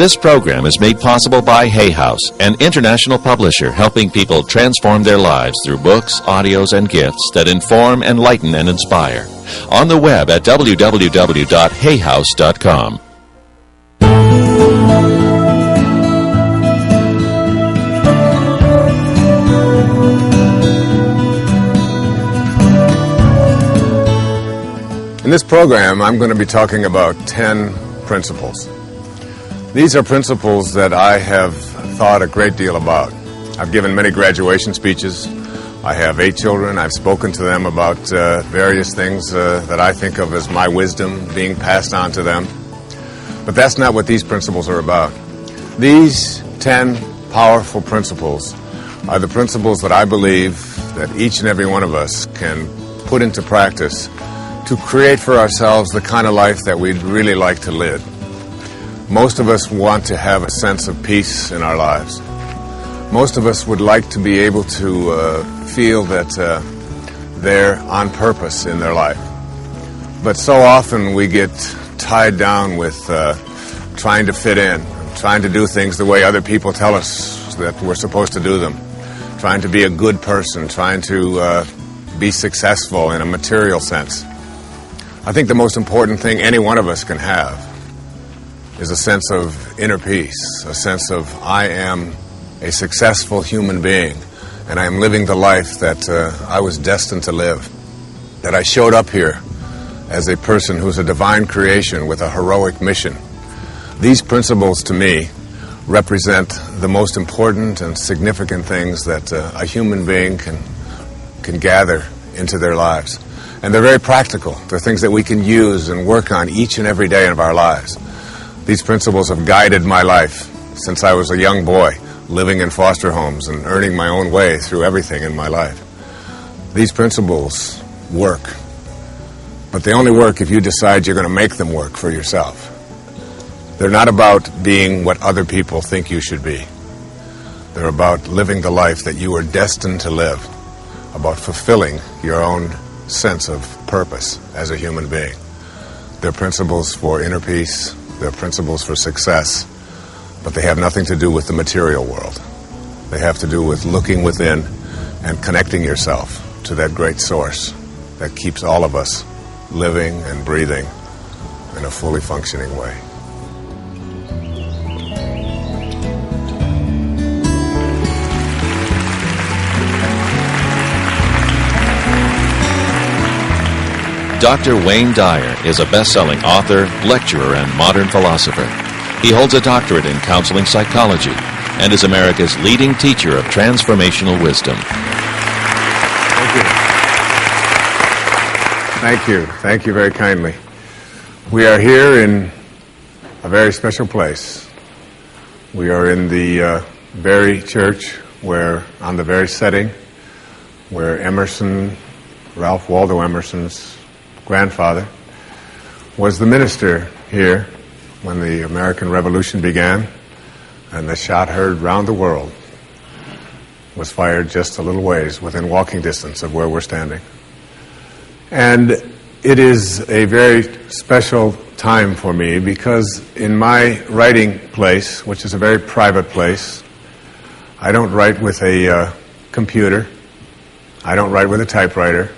This program is made possible by Hay House, an international publisher helping people transform their lives through books, audios, and gifts that inform, enlighten, and inspire. On the web at www.hayhouse.com. In this program, I'm going to be talking about 10 principles. These are principles that I have thought a great deal about. I've given many graduation speeches. I have 8 children. I've spoken to them about various things that I think of as my wisdom being passed on to them. But that's not what these principles are about. These 10 powerful principles are the principles that I believe that each and every one of us can put into practice to create for ourselves the kind of life that we'd really like to live. Most of us want to have a sense of peace in our lives. Most of us would like to be able to feel that they're on purpose in their life. But so often we get tied down with trying to fit in, trying to do things the way other people tell us that we're supposed to do them, trying to be a good person, trying to be successful in a material sense. I think the most important thing any one of us can have is a sense of inner peace, a sense of I am a successful human being and I am living the life that I was destined to live, that I showed up here as a person who's a divine creation with a heroic mission. These principles to me represent the most important and significant things that a human being can gather into their lives. And they're very practical. They're things that we can use and work on each and every day of our lives. These principles have guided my life since I was a young boy, living in foster homes and earning my own way through everything in my life. These principles work, but they only work if you decide you're going to make them work for yourself. They're not about being what other people think you should be. They're about living the life that you were destined to live, about fulfilling your own sense of purpose as a human being. They're principles for inner peace. They're principles for success, but they have nothing to do with the material world. They have to do with looking within and connecting yourself to that great source that keeps all of us living and breathing in a fully functioning way. Dr. Wayne Dyer is a best-selling author, lecturer, and modern philosopher. He holds a doctorate in counseling psychology and is America's leading teacher of transformational wisdom. Thank you. Thank you. Thank you very kindly. We are here in a very special place. We are in the very church where, on the very setting, where Emerson, Ralph Waldo Emerson's grandfather, was the minister here when the American Revolution began, and the shot heard round the world was fired just a little ways within walking distance of where we're standing. And it is a very special time for me because in my writing place, which is a very private place, I don't write with a computer. I don't write with a typewriter.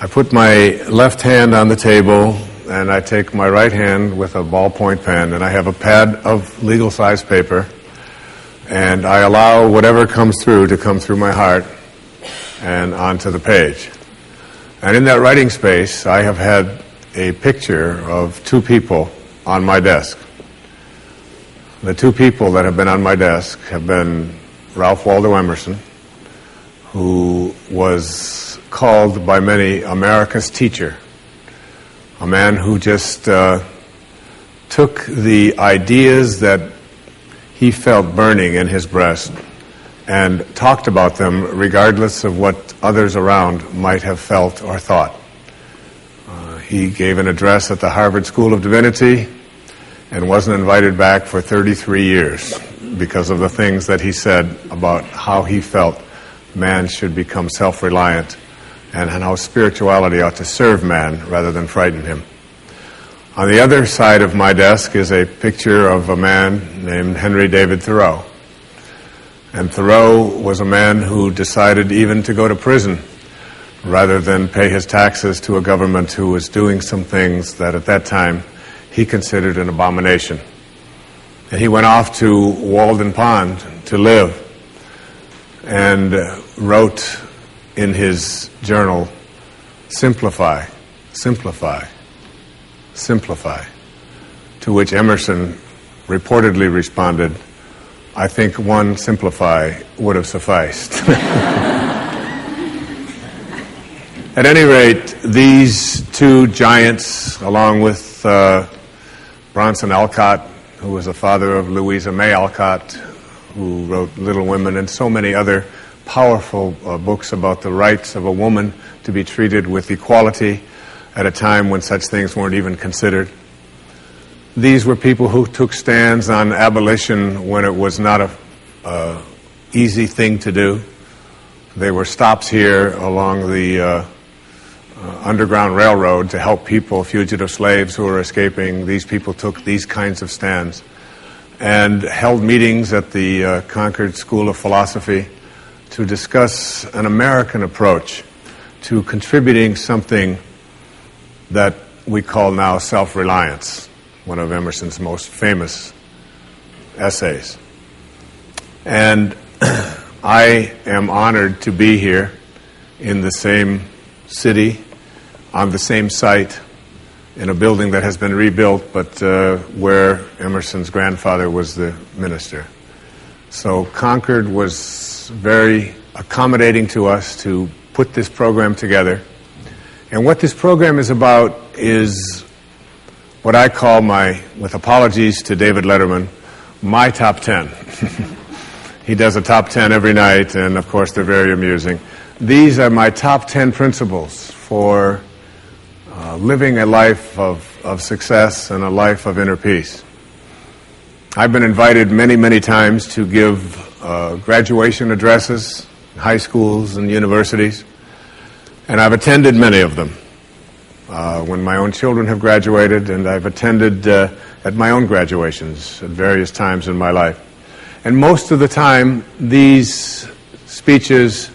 I put my left hand on the table and I take my right hand with a ballpoint pen and I have a pad of legal size paper and I allow whatever comes through to come through my heart and onto the page. And in that writing space, I have had a picture of 2 people on my desk. The 2 people that have been on my desk have been Ralph Waldo Emerson, who was called by many America's teacher, a man who just took the ideas that he felt burning in his breast and talked about them regardless of what others around might have felt or thought. He gave an address at the Harvard School of Divinity and wasn't invited back for 33 years because of the things that he said about how he felt man should become self-reliant and how spirituality ought to serve man rather than frighten him. On the other side of my desk is a picture of a man named Henry David Thoreau. And Thoreau was a man who decided even to go to prison rather than pay his taxes to a government who was doing some things that at that time he considered an abomination. And he went off to Walden Pond to live and wrote in his journal, "Simplify, simplify, simplify," to which Emerson reportedly responded, "I think one simplify would have sufficed." At any rate, these two giants, along with Bronson Alcott, who was the father of Louisa May Alcott, who wrote Little Women, and so many other powerful books about the rights of a woman to be treated with equality at a time when such things weren't even considered. These were people who took stands on abolition when it was not a easy thing to do. They were stops here along the Underground Railroad to help people, fugitive slaves who were escaping. These people took these kinds of stands and held meetings at the Concord School of Philosophy to discuss an American approach to contributing something that we call now self-reliance, one of Emerson's most famous essays. And I am honored to be here in the same city, on the same site, in a building that has been rebuilt, but where Emerson's grandfather was the minister. So Concord was very accommodating to us to put this program together. And what this program is about is what I call with apologies to David Letterman, my top 10. He does a top 10 every night, and of course they're very amusing. These are my top 10 principles for living a life of success and a life of inner peace. I've been invited many, many times to give graduation addresses in high schools and universities, and I've attended many of them when my own children have graduated, and I've attended at my own graduations at various times in my life. And most of the time, these speeches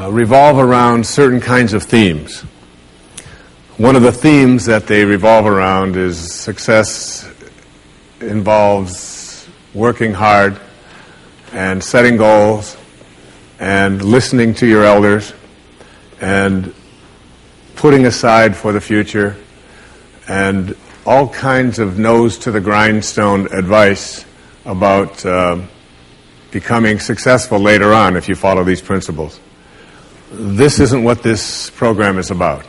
revolve around certain kinds of themes. One of the themes that they revolve around is success involves working hard and setting goals and listening to your elders and putting aside for the future and all kinds of nose to the grindstone advice about becoming successful later on if you follow these principles. This isn't what this program is about.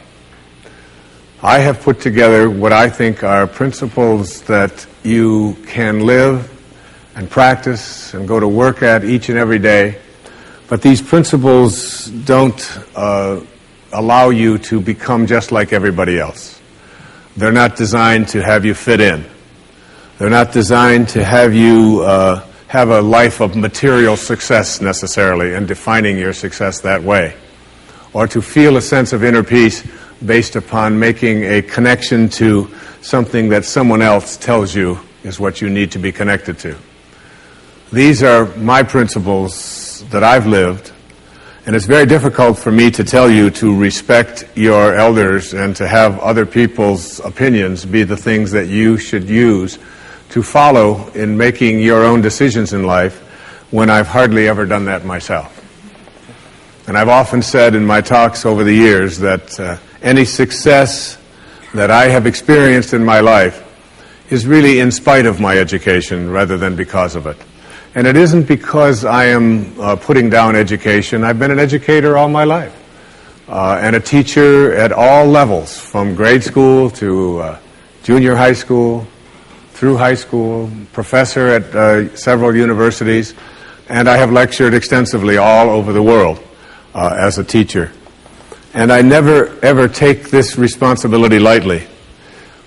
I have put together what I think are principles that you can live and practice and go to work at each and every day, but these principles don't allow you to become just like everybody else. They're not designed to have you fit in. They're not designed to have you have a life of material success necessarily and defining your success that way, or to feel a sense of inner peace based upon making a connection to something that someone else tells you is what you need to be connected to. These are my principles that I've lived, and it's very difficult for me to tell you to respect your elders and to have other people's opinions be the things that you should use to follow in making your own decisions in life when I've hardly ever done that myself. And I've often said in my talks over the years that any success that I have experienced in my life is really in spite of my education rather than because of it. And it isn't because I am putting down education. I've been an educator all my life and a teacher at all levels, from grade school to junior high school, through high school, professor at several universities, and I have lectured extensively all over the world as a teacher. And I never, ever take this responsibility lightly.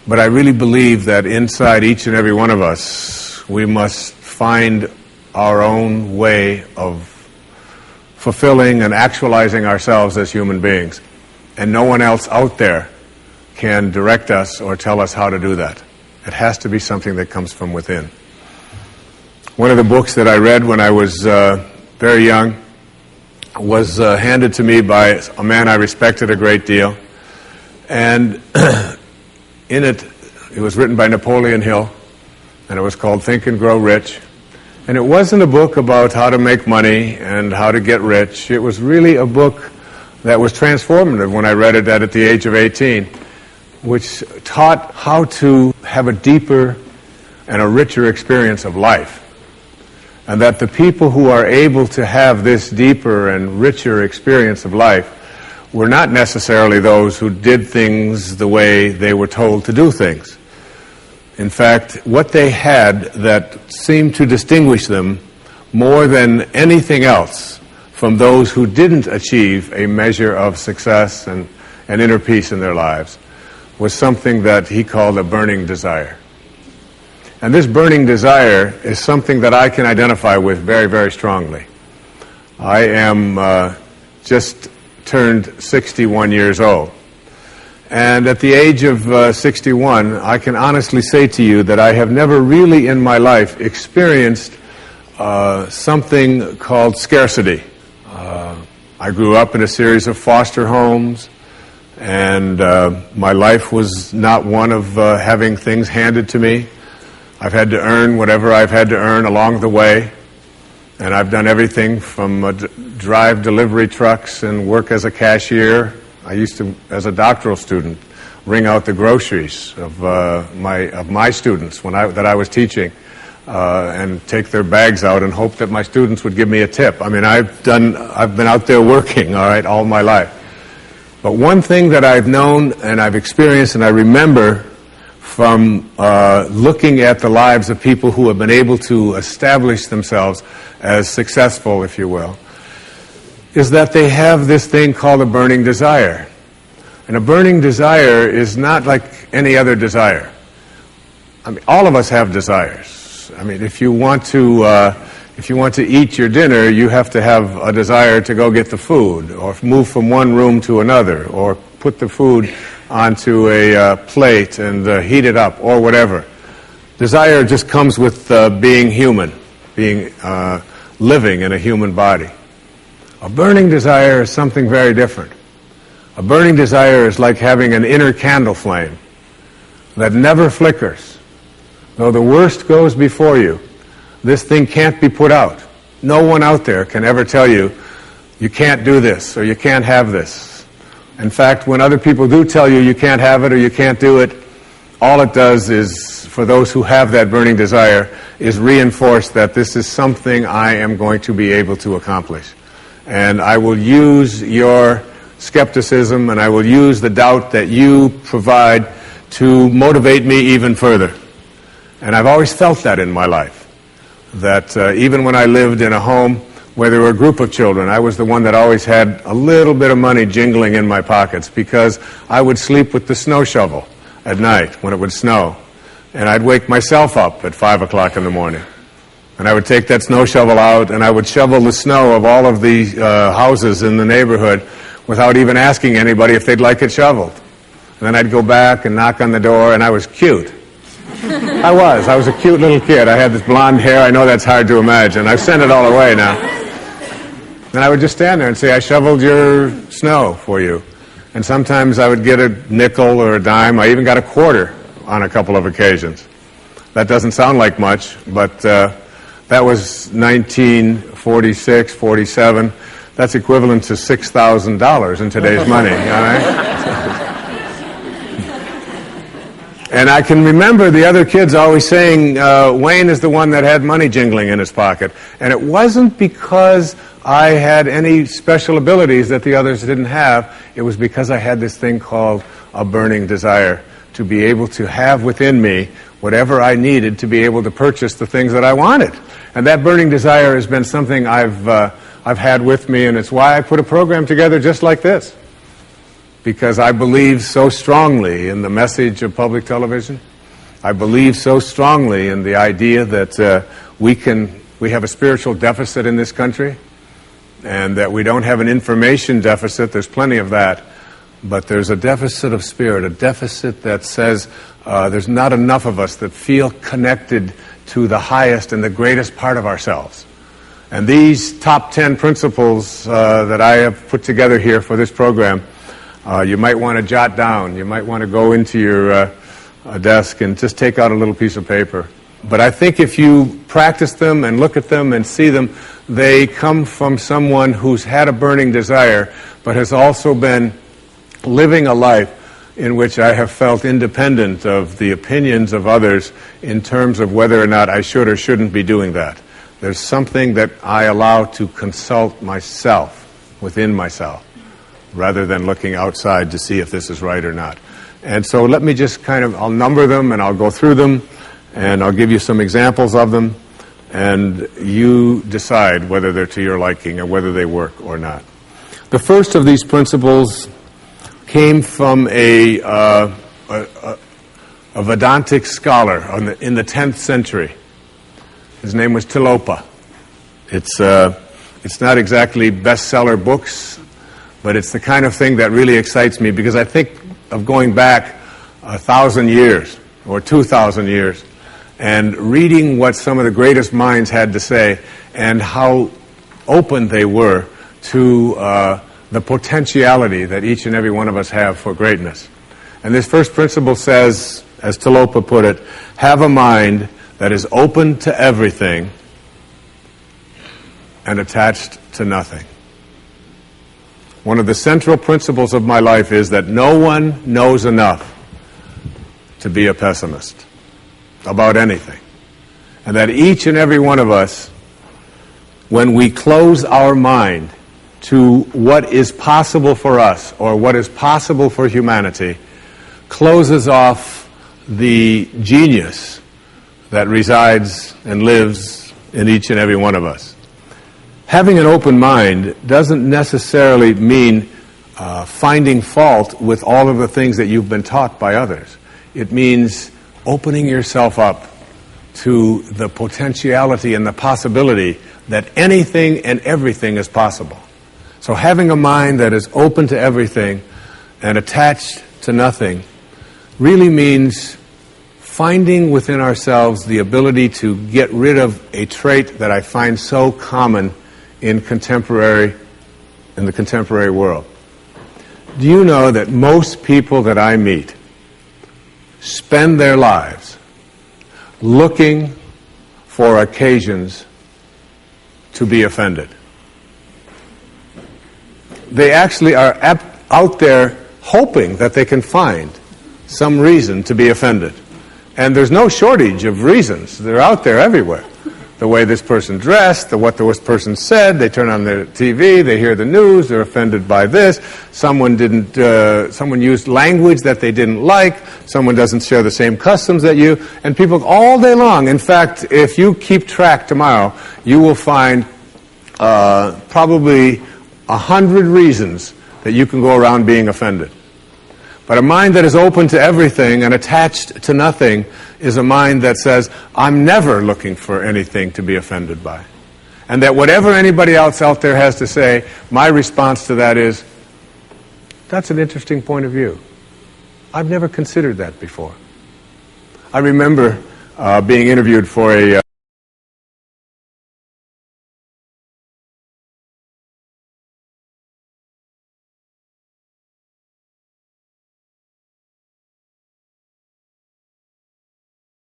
But I really believe that inside each and every one of us, we must find our own way of fulfilling and actualizing ourselves as human beings. And no one else out there can direct us or tell us how to do that. It has to be something that comes from within. One of the books that I read when I was very young was handed to me by a man I respected a great deal. And in it was written by Napoleon Hill, and it was called Think and Grow Rich. And it wasn't a book about how to make money and how to get rich. It was really a book that was transformative when I read it at the age of 18, which taught how to have a deeper and a richer experience of life. And that the people who are able to have this deeper and richer experience of life were not necessarily those who did things the way they were told to do things. In fact, what they had that seemed to distinguish them more than anything else from those who didn't achieve a measure of success and inner peace in their lives was something that he called a burning desire. And this burning desire is something that I can identify with very, very strongly. I am just turned 61 years old. And at the age of 61, I can honestly say to you that I have never really in my life experienced something called scarcity. I grew up in a series of foster homes, and my life was not one of having things handed to me. I've had to earn whatever I've had to earn along the way, and I've done everything from drive delivery trucks and work as a cashier. I used to, as a doctoral student, ring out the groceries of my students that I was teaching, and take their bags out and hope that my students would give me a tip. I mean, I've been out there working, all right, all my life. But one thing that I've known and I've experienced and I remember from looking at the lives of people who have been able to establish themselves as successful, if you will, is that they have this thing called a burning desire. And a burning desire is not like any other desire. I mean, all of us have desires. I mean, if you want to eat your dinner, you have to have a desire to go get the food, or move from one room to another, or put the food onto a plate and heat it up, or whatever. Desire just comes with being human, being living in a human body. A burning desire is something very different. A burning desire is like having an inner candle flame that never flickers. Though the worst goes before you, this thing can't be put out. No one out there can ever tell you, you can't do this, or you can't have this. In fact, when other people do tell you you can't have it or you can't do it, all it does is, for those who have that burning desire, is reinforce that this is something I am going to be able to accomplish. And I will use your skepticism and I will use the doubt that you provide to motivate me even further. And I've always felt that in my life, that even when I lived in a home where there were a group of children, I was the one that always had a little bit of money jingling in my pockets, because I would sleep with the snow shovel at night when it would snow. And I'd wake myself up at 5 o'clock in the morning. And I would take that snow shovel out and I would shovel the snow of all of the houses in the neighborhood without even asking anybody if they'd like it shoveled. And then I'd go back and knock on the door, and I was cute. I was a cute little kid. I had this blonde hair. I know that's hard to imagine. I've sent it all away now. And I would just stand there and say, I shoveled your snow for you. And sometimes I would get a nickel or a dime. I even got a quarter on a couple of occasions. That doesn't sound like much, but that was 1946, 47. That's equivalent to $6,000 in today's money, all right? And I can remember the other kids always saying, Wayne is the one that had money jingling in his pocket. And it wasn't because I had any special abilities that the others didn't have. It was because I had this thing called a burning desire to be able to have within me whatever I needed to be able to purchase the things that I wanted. And that burning desire has been something I've had with me, and it's why I put a program together just like this. Because I believe so strongly in the message of public television. I believe so strongly in the idea that we have a spiritual deficit in this country, and that we don't have an information deficit. There's plenty of that. but there's a deficit of spirit, a deficit that says there's not enough of us that feel connected to the highest and the greatest part of ourselves. And these top 10 principles that I have put together here for this program, you might want to jot down. You might want to go into your desk and just take out a little piece of paper. But I think if you practice them and look at them and see them, they come from someone who's had a burning desire, but has also been living a life in which I have felt independent of the opinions of others in terms of whether or not I should or shouldn't be doing that. There's something that I allow to consult myself, within myself, rather than looking outside to see if this is right or not. And so let me just I'll number them and I'll go through them and I'll give you some examples of them, and you decide whether they're to your liking or whether they work or not. The first of these principles came from a Vedantic scholar in the 10th century. His name was Tilopa. It's not exactly bestseller books, but it's the kind of thing that really excites me, because I think of going back 1,000 years or 2,000 years and reading what some of the greatest minds had to say and how open they were to the potentiality that each and every one of us have for greatness. And this first principle says, as Tilopa put it, have a mind that is open to everything and attached to nothing. One of the central principles of my life is that no one knows enough to be a pessimist about anything. And that each and every one of us, when we close our mind to what is possible for us or what is possible for humanity, closes off the genius that resides and lives in each and every one of us. Having an open mind doesn't necessarily mean finding fault with all of the things that you've been taught by others. It means opening yourself up to the potentiality and the possibility that anything and everything is possible. So having a mind that is open to everything and attached to nothing really means finding within ourselves the ability to get rid of a trait that I find so common in the contemporary world. Do you know that most people that I meet spend their lives looking for occasions to be offended? They actually are out there hoping that they can find some reason to be offended. And there's no shortage of reasons. They're out there everywhere. The way this person dressed, what this person said, they turn on their TV, they hear the news, they're offended by this, someone used language that they didn't like, someone doesn't share the same customs that you, and people all day long. In fact, if you keep track tomorrow, you will find probably 100 reasons that you can go around being offended. But a mind that is open to everything and attached to nothing is a mind that says, I'm never looking for anything to be offended by. And that whatever anybody else out there has to say, my response to that is, that's an interesting point of view. I've never considered that before. I remember being interviewed for a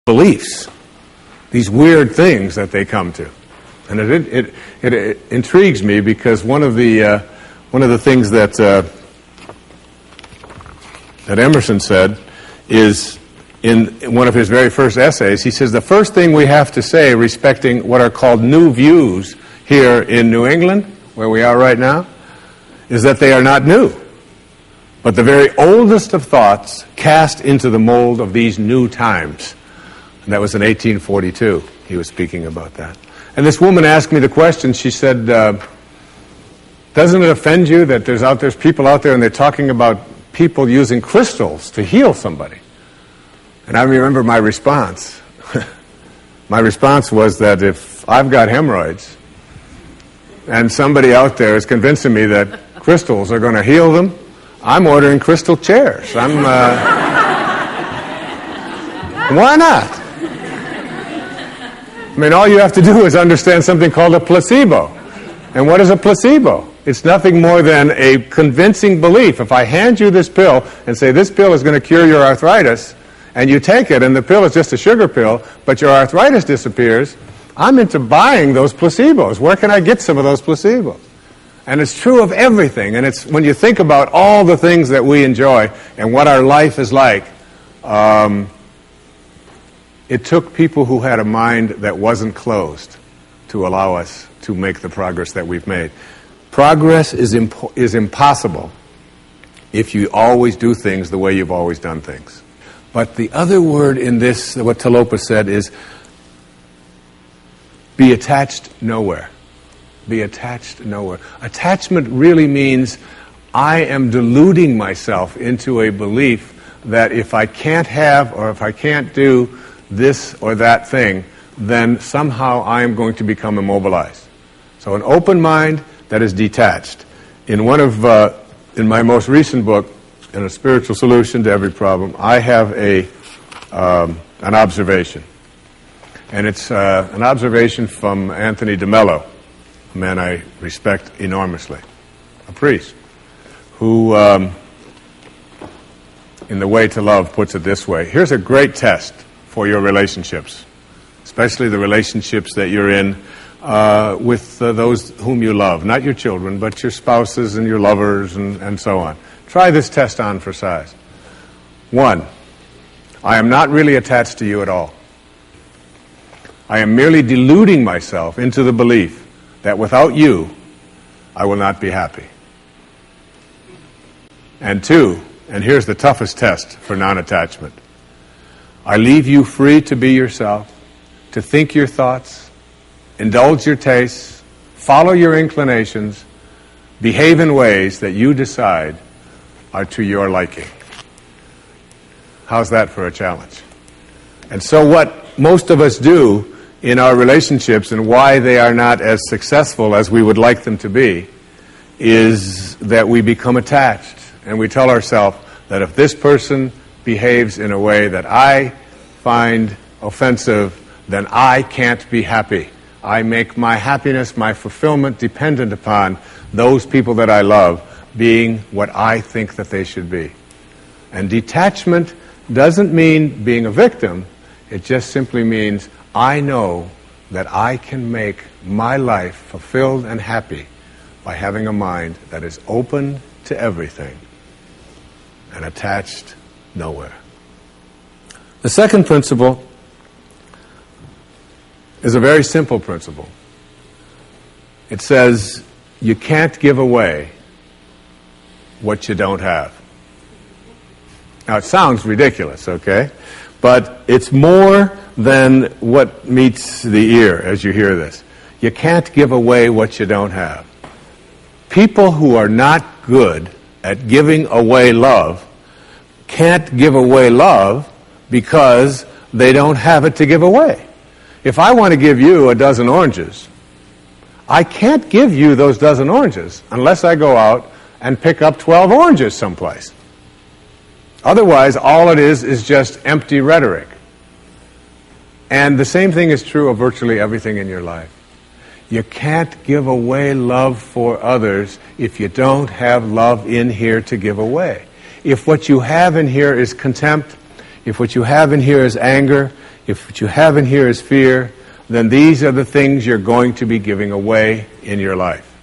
beliefs, these weird things that they come to, and it intrigues me, because one of the things that Emerson said is in one of his very first essays. He says the first thing we have to say respecting what are called new views here in New England, where we are right now, is that they are not new, but the very oldest of thoughts cast into the mold of these new times. And that was in 1842. He was speaking about that. And this woman asked me the question. She said, doesn't it offend you that there's people out there and they're talking about people using crystals to heal somebody? And I remember my response. My response was that if I've got hemorrhoids and somebody out there is convincing me that crystals are going to heal them, I'm ordering crystal chairs. Why not? I mean, all you have to do is understand something called a placebo. And what is a placebo? It's nothing more than a convincing belief. If I hand you this pill and say this pill is going to cure your arthritis, and you take it and the pill is just a sugar pill, but your arthritis disappears, I'm into buying those placebos. Where can I get some of those placebos? And it's true of everything. And it's when you think about all the things that we enjoy and what our life is like, it took people who had a mind that wasn't closed to allow us to make the progress that we've made. Progress is impossible if you always do things the way you've always done things. But the other word in this, what Talopa said, is be attached nowhere. Be attached nowhere. Attachment really means I am deluding myself into a belief that if I can't have or if I can't do this or that thing, then somehow I am going to become immobilized. So an open mind that is detached. In my most recent book, in A Spiritual Solution to Every Problem, I have an observation. And it's an observation from Anthony DeMello, a man I respect enormously, a priest, who, in The Way to Love, puts it this way. Here's a great test for your relationships, especially the relationships that you're in with those whom you love, not your children, but your spouses and your lovers and so on. Try this test on for size. 1, I am not really attached to you at all. I am merely deluding myself into the belief that without you, I will not be happy. And 2, and here's the toughest test for non-attachment, I leave you free to be yourself, to think your thoughts, indulge your tastes, follow your inclinations, behave in ways that you decide are to your liking. How's that for a challenge? And so what most of us do in our relationships and why they are not as successful as we would like them to be is that we become attached and we tell ourselves that if this person behaves in a way that I find offensive, then I can't be happy. I make my happiness, my fulfillment dependent upon those people that I love being what I think that they should be. And detachment doesn't mean being a victim. It just simply means I know that I can make my life fulfilled and happy by having a mind that is open to everything and attached nowhere. The second principle is a very simple principle. It says you can't give away what you don't have. Now it sounds ridiculous, okay? But it's more than what meets the ear as you hear this. You can't give away what you don't have. People who are not good at giving away love can't give away love because they don't have it to give away. If I want to give you a dozen oranges, I can't give you those dozen oranges unless I go out and pick up 12 oranges someplace. Otherwise, all it is just empty rhetoric. And the same thing is true of virtually everything in your life. You can't give away love for others if you don't have love in here to give away. If what you have in here is contempt, if what you have in here is anger, if what you have in here is fear, then these are the things you're going to be giving away in your life.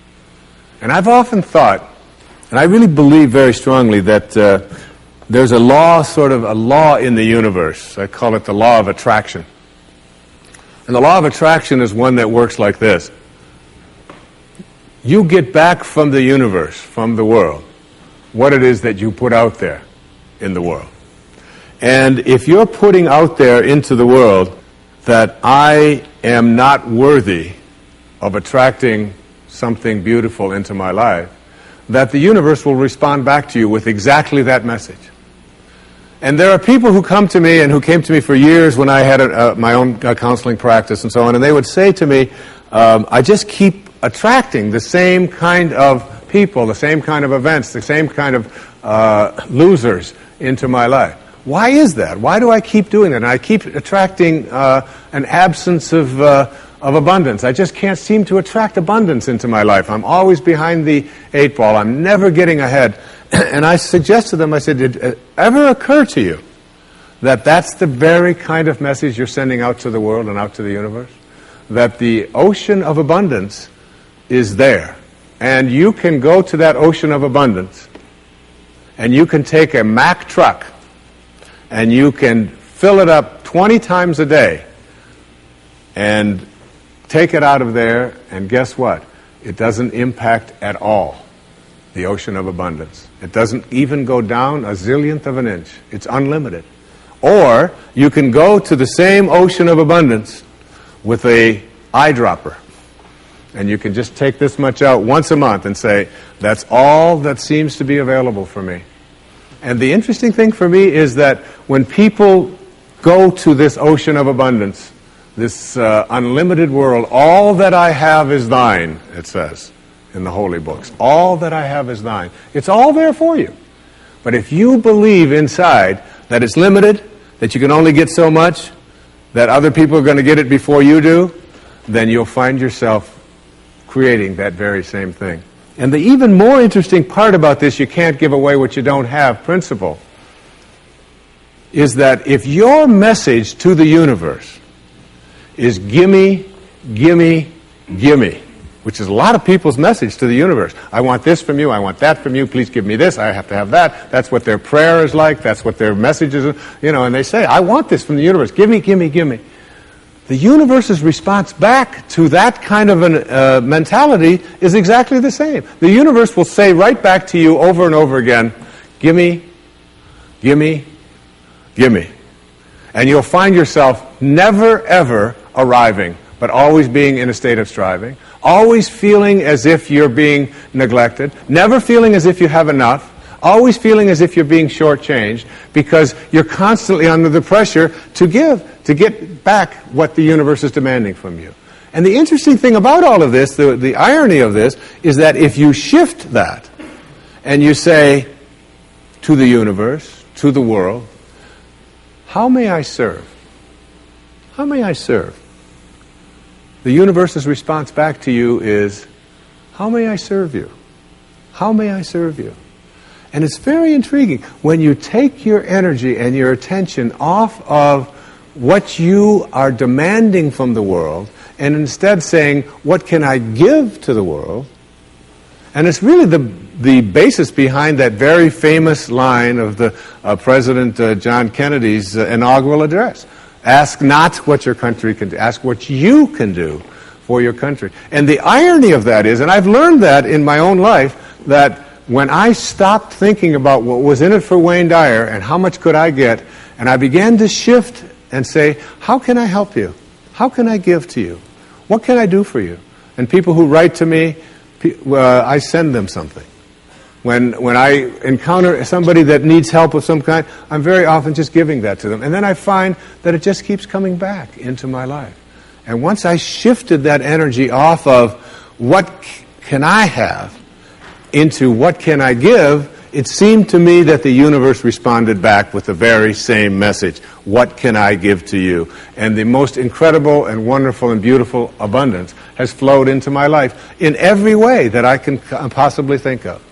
And I've often thought, and I really believe very strongly that there's a law, sort of a law in the universe. I call it the law of attraction. And the law of attraction is one that works like this. You get back from the universe, from the world, what it is that you put out there in the world. And if you're putting out there into the world that I am not worthy of attracting something beautiful into my life, that the universe will respond back to you with exactly that message. And there are people who come to me and who came to me for years when I had my own counseling practice and so on, and they would say to me, I just keep attracting the same kind of people, the same kind of events, the same kind of losers into my life. Why is that? Why do I keep doing that? And I keep attracting an absence of abundance. I just can't seem to attract abundance into my life. I'm always behind the 8 ball. I'm never getting ahead. And I suggest to them, I said, did it ever occur to you that that's the very kind of message you're sending out to the world and out to the universe? That the ocean of abundance is there. And you can go to that ocean of abundance, and you can take a Mack truck, and you can fill it up 20 times a day, and take it out of there, and guess what? It doesn't impact at all the ocean of abundance. It doesn't even go down a zillionth of an inch. It's unlimited. Or you can go to the same ocean of abundance with a eyedropper, and you can just take this much out once a month and say, that's all that seems to be available for me. And the interesting thing for me is that when people go to this ocean of abundance, this unlimited world, all that I have is thine, it says in the holy books. All that I have is thine. It's all there for you. But if you believe inside that it's limited, that you can only get so much, that other people are going to get it before you do, then you'll find yourself creating that very same thing. And the even more interesting part about this, you can't give away what you don't have principle, is that if your message to the universe is gimme, gimme, gimme, which is a lot of people's message to the universe. I want this from you, I want that from you, please give me this, I have to have that. That's what their prayer is like, that's what their message is, and they say, I want this from the universe, gimme, gimme, gimme. The universe's response back to that kind of a mentality is exactly the same. The universe will say right back to you over and over again, gimme, gimme, gimme. And you'll find yourself never ever arriving, but always being in a state of striving, always feeling as if you're being neglected, never feeling as if you have enough, always feeling as if you're being shortchanged, because you're constantly under the pressure to give, to get back what the universe is demanding from you. And the interesting thing about all of this, the irony of this, is that if you shift that, and you say to the universe, to the world, how may I serve? How may I serve? The universe's response back to you is, how may I serve you? How may I serve you? And it's very intriguing. When you take your energy and your attention off of what you are demanding from the world, and instead saying, what can I give to the world? And it's really the basis behind that very famous line of the President John Kennedy's inaugural address. Ask not what your country can do. Ask what you can do for your country. And the irony of that is, and I've learned that in my own life, that when I stopped thinking about what was in it for Wayne Dyer and how much could I get, and I began to shift and say, how can I help you? How can I give to you? What can I do for you? And people who write to me, I send them something. When I encounter somebody that needs help of some kind, I'm very often just giving that to them. And then I find that it just keeps coming back into my life. And once I shifted that energy off of what can I have into what can I give, it seemed to me that the universe responded back with the very same message. What can I give to you? And the most incredible and wonderful and beautiful abundance has flowed into my life in every way that I can possibly think of.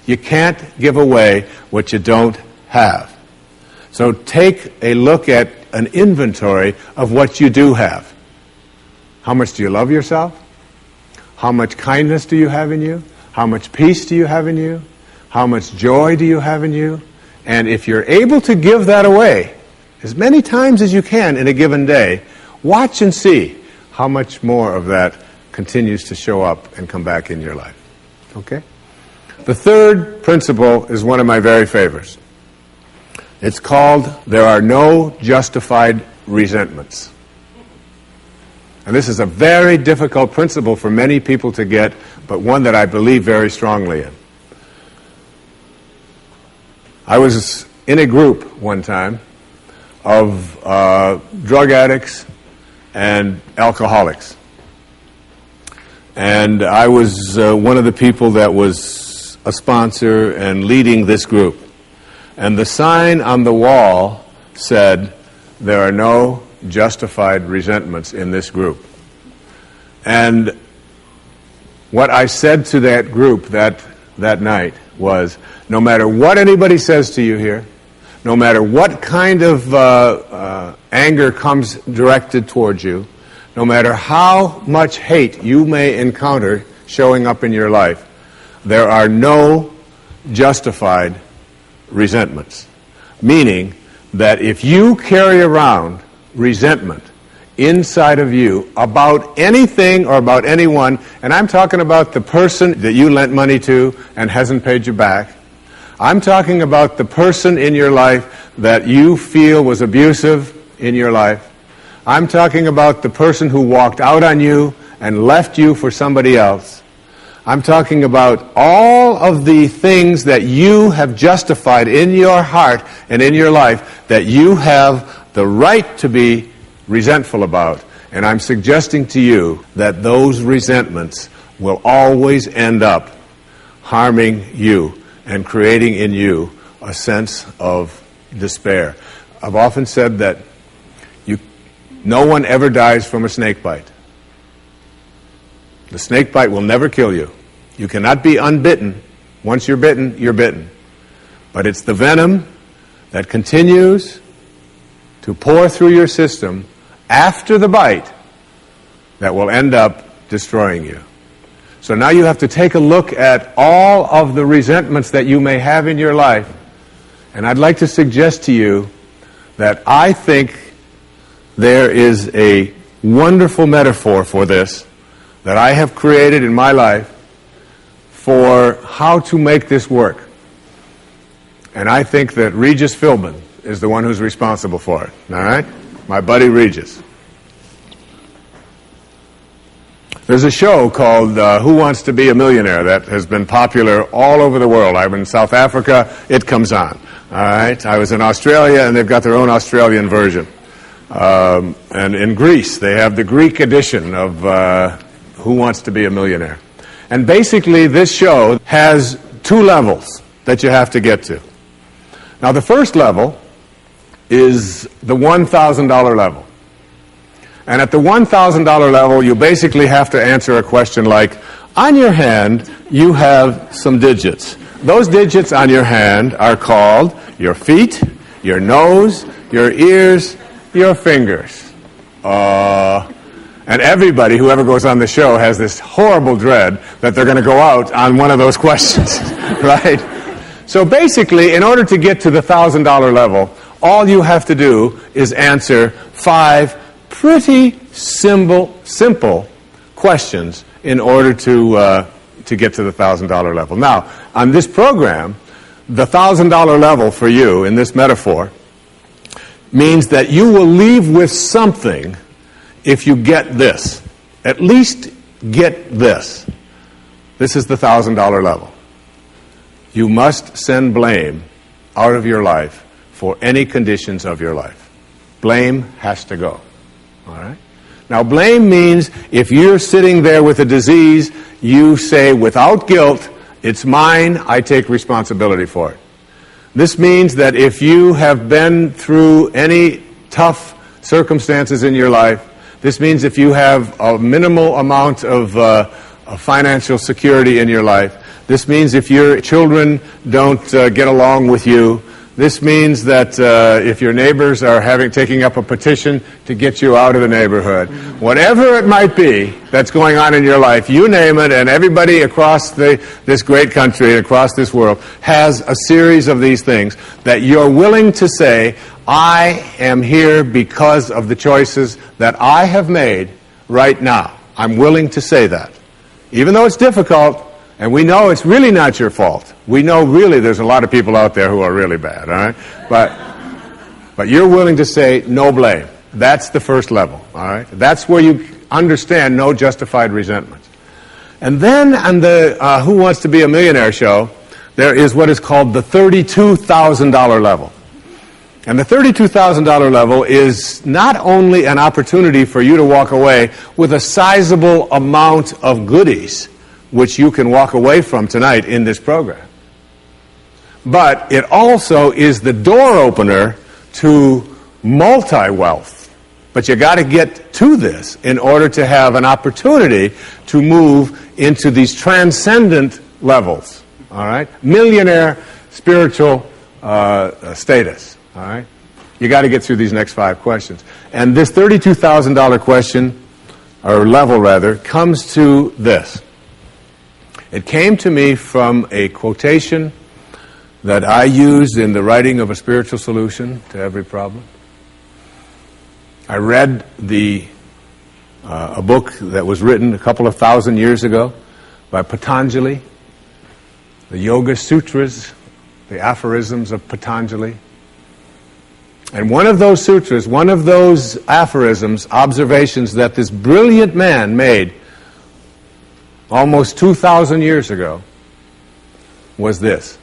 You can't give away what you don't have. So take a look at an inventory of what you do have. How much do you love yourself? How much kindness do you have in you? How much peace do you have in you? How much joy do you have in you? And if you're able to give that away as many times as you can in a given day, watch and see how much more of that continues to show up and come back in your life. Okay? The third principle is one of my very favorites. It's called, there are no justified resentments. And this is a very difficult principle for many people to get, but one that I believe very strongly in. I was in a group one time of drug addicts and alcoholics. And I was one of the people that was a sponsor and leading this group. And the sign on the wall said, "There are no justified resentments in this group." And what I said to that group that night was, no matter what anybody says to you here, no matter what kind of anger comes directed towards you, no matter how much hate you may encounter showing up in your life, there are no justified resentments. Meaning that if you carry around resentment inside of you about anything or about anyone, and I'm talking about the person that you lent money to and hasn't paid you back, I'm talking about the person in your life that you feel was abusive in your life, I'm talking about the person who walked out on you and left you for somebody else, I'm talking about all of the things that you have justified in your heart and in your life that you have the right to be resentful about. And I'm suggesting to you that those resentments will always end up harming you and creating in you a sense of despair. I've often said that no one ever dies from a snake bite. The snake bite will never kill you. You cannot be unbitten. Once you're bitten, you're bitten. But it's the venom that continues to pour through your system after the bite that will end up destroying you. So now you have to take a look at all of the resentments that you may have in your life. And I'd like to suggest to you that I think there is a wonderful metaphor for this that I have created in my life for how to make this work. And I think that Regis Philbin is the one who's responsible for it. All right? My buddy Regis. There's a show called Who Wants to Be a Millionaire that has been popular all over the world. I was in South Africa, it comes on. All right? I was in Australia, and they've got their own Australian version. And in Greece, they have the Greek edition of Who Wants to Be a Millionaire. And basically, this show has two levels that you have to get to. Now, the first level is the $1,000 level. And at the $1,000 level, you basically have to answer a question like, on your hand, you have some digits. Those digits on your hand are called your feet, your nose, your ears, your fingers. And everybody who ever goes on the show has this horrible dread that they're going to go out on one of those questions, right? So basically, in order to get to the $1,000 level, all you have to do is answer 5 pretty simple questions in order to get to the $1,000 level. Now, on this program, the $1,000 level for you in this metaphor means that you will leave with something if you get this. At least get this. This is the $1,000 level. You must send blame out of your life for any conditions of your life. Blame has to go. All right? Now, blame means if you're sitting there with a disease, you say, without guilt, it's mine, I take responsibility for it. This means that if you have been through any tough circumstances in your life, this means if you have a minimal amount of financial security in your life, this means if your children don't get along with you, this means that if your neighbors are taking up a petition to get you out of the neighborhood, whatever it might be that's going on in your life, you name it, and everybody across this great country and across this world has a series of these things that you're willing to say, I am here because of the choices that I have made right now. I'm willing to say that. Even though it's difficult, and we know it's really not your fault. We know really there's a lot of people out there who are really bad, all right? But you're willing to say no blame. That's the first level, all right? That's where you understand no justified resentment. And then on the Who Wants to Be a Millionaire show, there is what is called the $32,000 level. And the $32,000 level is not only an opportunity for you to walk away with a sizable amount of goodies, which you can walk away from tonight in this program, but it also is the door opener to multi-wealth. But you got to get to this in order to have an opportunity to move into these transcendent levels. All right? Millionaire spiritual status. All right? You got to get through these next 5 questions. And this $32,000 question, or level rather, comes to this. It came to me from a quotation that I used in the writing of a spiritual solution to every problem. I read a book that was written a couple of thousand years ago by Patanjali, the Yoga Sutras, the aphorisms of Patanjali. And one of those sutras, one of those aphorisms, observations that this brilliant man made almost 2,000 years ago was this.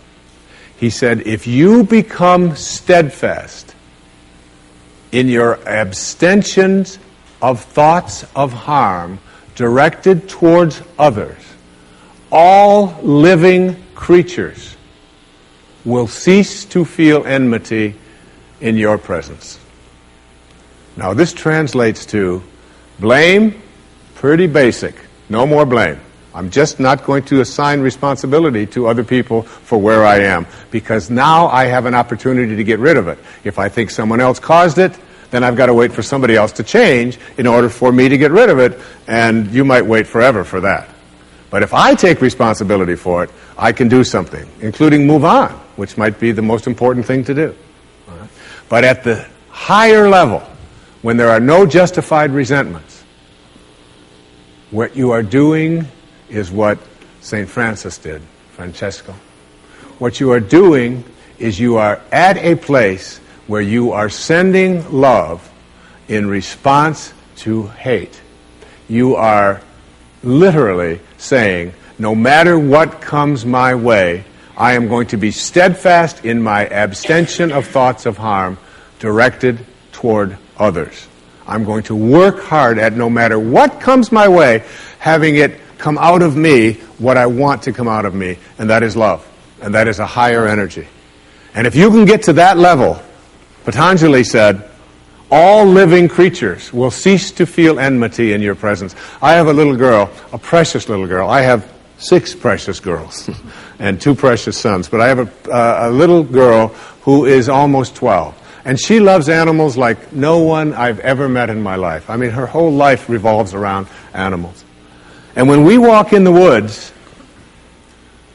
He said, if you become steadfast in your abstentions of thoughts of harm directed towards others, all living creatures will cease to feel enmity in your presence. Now this translates to blame, pretty basic. No more blame. I'm just not going to assign responsibility to other people for where I am, because now I have an opportunity to get rid of it. If I think someone else caused it, then I've got to wait for somebody else to change in order for me to get rid of it, and you might wait forever for that. But if I take responsibility for it, I can do something, including move on, which might be the most important thing to do. All right? But at the higher level, when there are no justified resentments, what you are doing is what St. Francis did, Francesco. What you are doing is you are at a place where you are sending love in response to hate. You are literally saying, no matter what comes my way, I am going to be steadfast in my abstention of thoughts of harm directed toward others. I'm going to work hard at, no matter what comes my way, having it come out of me what I want to come out of me, and that is love, and that is a higher energy. And if you can get to that level, Patanjali said, all living creatures will cease to feel enmity in your presence. I have a little girl, a precious little girl. I have 6 precious girls and 2 precious sons, but I have a little girl who is almost 12. And she loves animals like no one I've ever met in my life. I mean, her whole life revolves around animals. And when we walk in the woods,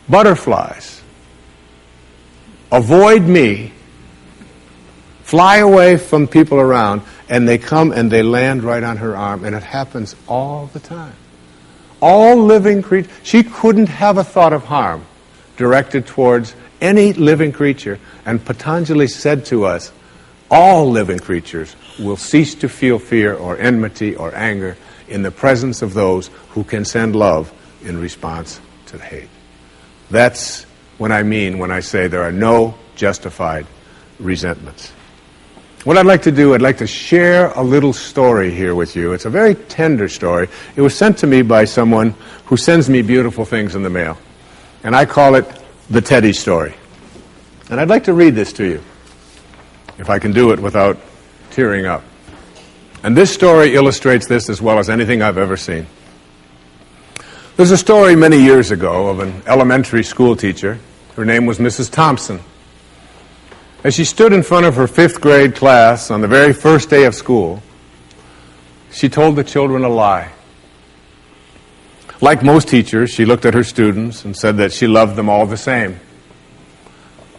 butterflies avoid me, fly away from people around, and they come and they land right on her arm. And it happens all the time. All living creatures. She couldn't have a thought of harm directed towards any living creature. And Patanjali said to us, all living creatures will cease to feel fear or enmity or anger in the presence of those who can send love in response to the hate. That's what I mean when I say there are no justified resentments. What I'd like to do, I'd like to share a little story here with you. It's a very tender story. It was sent to me by someone who sends me beautiful things in the mail. And I call it the Teddy story. And I'd like to read this to you, if I can do it without tearing up. And this story illustrates this as well as anything I've ever seen. There's a story many years ago of an elementary school teacher. Her name was Mrs. Thompson. As she stood in front of her 5th grade class on the very first day of school, she told the children a lie. Like most teachers, she looked at her students and said that she loved them all the same.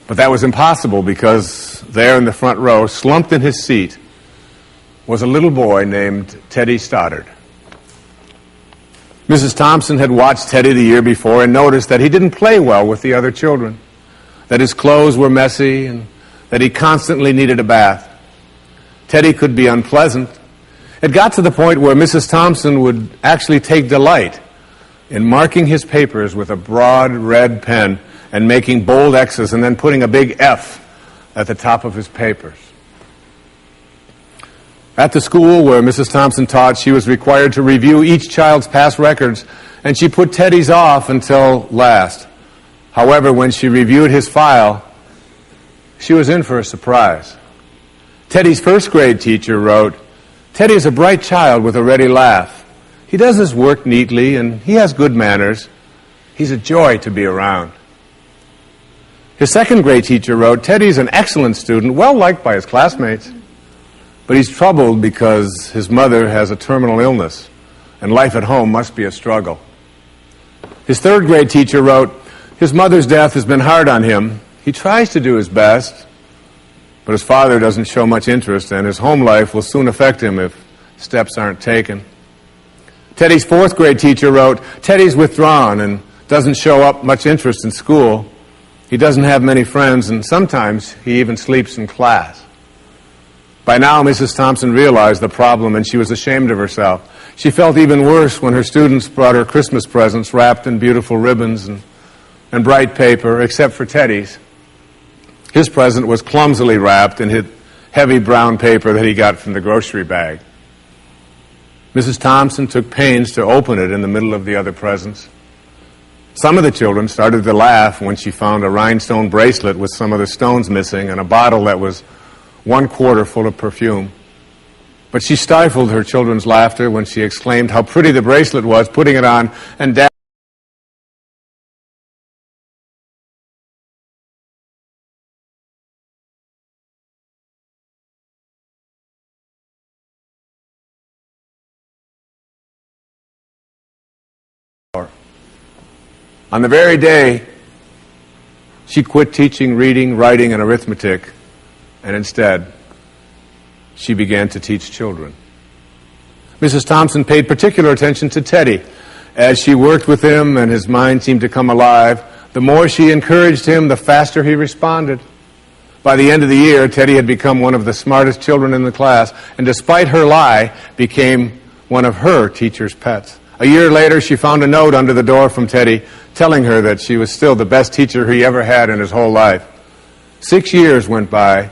But that was impossible, because there in the front row, slumped in his seat, was a little boy named Teddy Stoddard. Mrs. Thompson had watched Teddy the year before and noticed that he didn't play well with the other children, that his clothes were messy, and that he constantly needed a bath. Teddy could be unpleasant. It got to the point where Mrs. Thompson would actually take delight in marking his papers with a broad red pen and making bold X's and then putting a big F at the top of his papers. At the school where Mrs. Thompson taught, she was required to review each child's past records, and she put Teddy's off until last. However, when she reviewed his file, she was in for a surprise. Teddy's first grade teacher wrote, "Teddy is a bright child with a ready laugh. He does his work neatly, and he has good manners. He's a joy to be around." His second grade teacher wrote, "Teddy's an excellent student, well liked by his classmates. But he's troubled because his mother has a terminal illness, and life at home must be a struggle." His third grade teacher wrote, "His mother's death has been hard on him. He tries to do his best, but his father doesn't show much interest, and his home life will soon affect him if steps aren't taken." Teddy's fourth grade teacher wrote, "Teddy's withdrawn and doesn't show up much interest in school. He doesn't have many friends, and sometimes he even sleeps in class." By now, Mrs. Thompson realized the problem, and she was ashamed of herself. She felt even worse when her students brought her Christmas presents wrapped in beautiful ribbons and bright paper, except for Teddy's. His present was clumsily wrapped in heavy brown paper that he got from the grocery bag. Mrs. Thompson took pains to open it in the middle of the other presents. Some of the children started to laugh when she found a rhinestone bracelet with some of the stones missing and a bottle that was 1/4 full of perfume. But she stifled her children's laughter when she exclaimed how pretty the bracelet was, putting it on and dabbing on the very day she quit teaching reading, writing, and arithmetic, and instead she began to teach children. Mrs. Thompson paid particular attention to Teddy. As she worked with him and his mind seemed to come alive, the more she encouraged him, the faster he responded. By the end of the year, Teddy had become one of the smartest children in the class, and despite her lie, became one of her teacher's pets. A year later, she found a note under the door from Teddy telling her that she was still the best teacher he ever had in his whole life. 6 years went by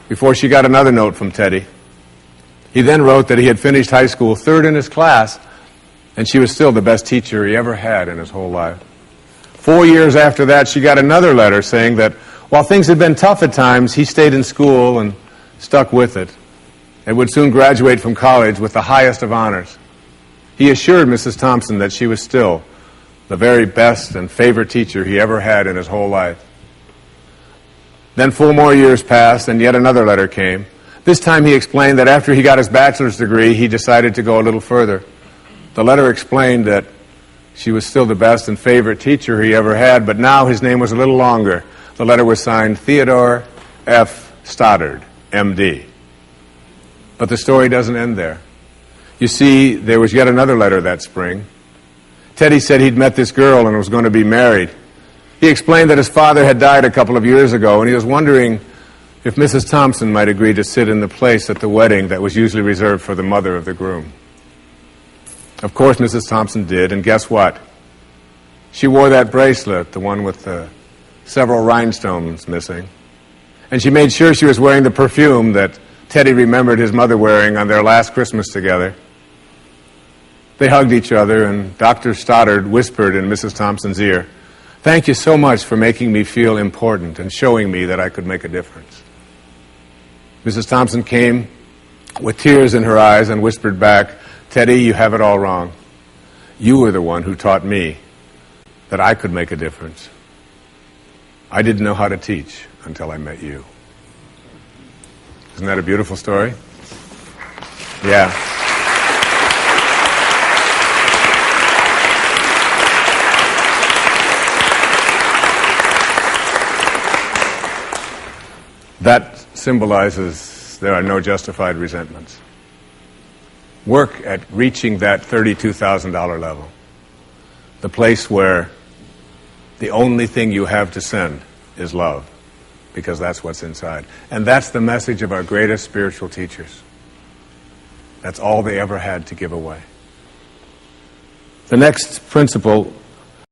before she got another note from Teddy. He then wrote that he had finished high school third in his class, and she was still the best teacher he ever had in his whole life. 4 years after that, she got another letter saying that while things had been tough at times, he stayed in school and stuck with it and would soon graduate from college with the highest of honors. He assured Mrs. Thompson that she was still the very best and favorite teacher he ever had in his whole life. Then 4 more years passed, and yet another letter came. This time he explained that after he got his bachelor's degree, he decided to go a little further. The letter explained that she was still the best and favorite teacher he ever had, but now his name was a little longer. The letter was signed Theodore F. Stoddard, M.D. But the story doesn't end there. You see, there was yet another letter that spring. Teddy said he'd met this girl and was going to be married. He explained that his father had died a couple of years ago, and he was wondering if Mrs. Thompson might agree to sit in the place at the wedding that was usually reserved for the mother of the groom. Of course, Mrs. Thompson did, and guess what? She wore that bracelet, the one with the several rhinestones missing, and she made sure she was wearing the perfume that Teddy remembered his mother wearing on their last Christmas together. They hugged each other, and Dr. Stoddard whispered in Mrs. Thompson's ear, "Thank you so much for making me feel important and showing me that I could make a difference." Mrs. Thompson came with tears in her eyes and whispered back, "Teddy, you have it all wrong. You were the one who taught me that I could make a difference. I didn't know how to teach until I met you." Isn't that a beautiful story? Yeah. That symbolizes there are no justified resentments. Work at reaching that $32,000 level, the place where the only thing you have to send is love, because that's what's inside. And that's the message of our greatest spiritual teachers. That's all they ever had to give away. The next principle